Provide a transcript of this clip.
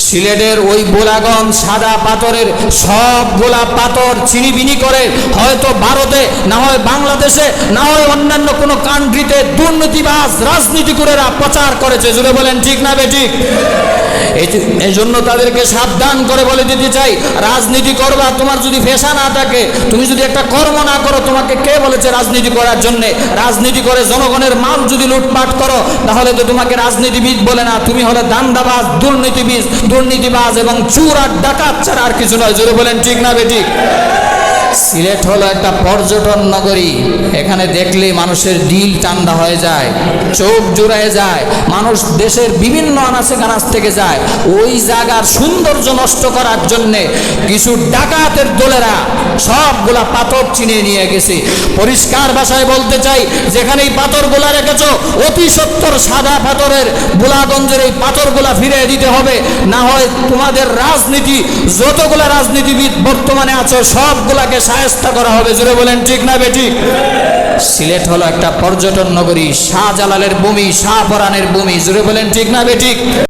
সিলেটের ওই গোলাগঞ্জ সাদা পাথরের সবগুলা পাথর চিনিবিনি করে হয়তো ভারতে, না হয় বাংলাদেশে, না হয় অন্যান্য কোনো কান্ট্রিতে দুর্নীতিবাজ রাজনীতিকুরেরা প্রচার করেছে। জুড়ে বলেন ঠিক না বেঠিক? এই জন্য তাদেরকে সাবধান করে বলে দিতে চাই, রাজনীতি করবা, তোমার যদি পেশা না থাকে, তুমি যদি একটা কর্ম না করো, তোমাকে কে বলেছে রাজনীতি করার জন্যে? রাজনীতি করে জনগণের মাল যদি লুটপাট করো, তাহলে তো তোমাকে রাজনীতিবিদ বলে না, তুমি হলে দান্দাবাজ, দুর্নীতিবাজ এবং চোর আর ডাকাত ছাড়া আর কিছু নয়। জোরে বলেন ঠিক না বেঠিক? সিলেট হলো একটা পর্যটন নগরী। এখানে দেখলে মানুষের দিল ঠান্ডা হয়ে যায়, চোখ জুড়ায় যায়। মানুষ দেশের বিভিন্ন আনাচে কানাচ থেকে যায়। ওই জায়গার সৌন্দর্য নষ্ট করার জন্যে কিছু ডাকাতের দলেরা সবগুলা পাথর চিনিয়ে নিয়ে গেছে। পরিষ্কার ভাষায় বলতে চাই, যেখানে এই পাথরগুলা রেখেছো, অতি সত্তর সাদা পাথরের গোলাগঞ্জের এই পাথরগুলা ফিরিয়ে দিতে হবে, না হয় তোমাদের রাজনীতি, যতগুলা রাজনীতিবিদ বর্তমানে আছো সবগুলাকে শায়েস্তা করা হবে। জোরে বলেন ঠিক না বেঠিক? সিলেট হলো একটা পর্যটন নগরী, শাহজালালের ভূমি, শাহপরানের ভূমি। জোরে বলেন ঠিক না বেঠিক?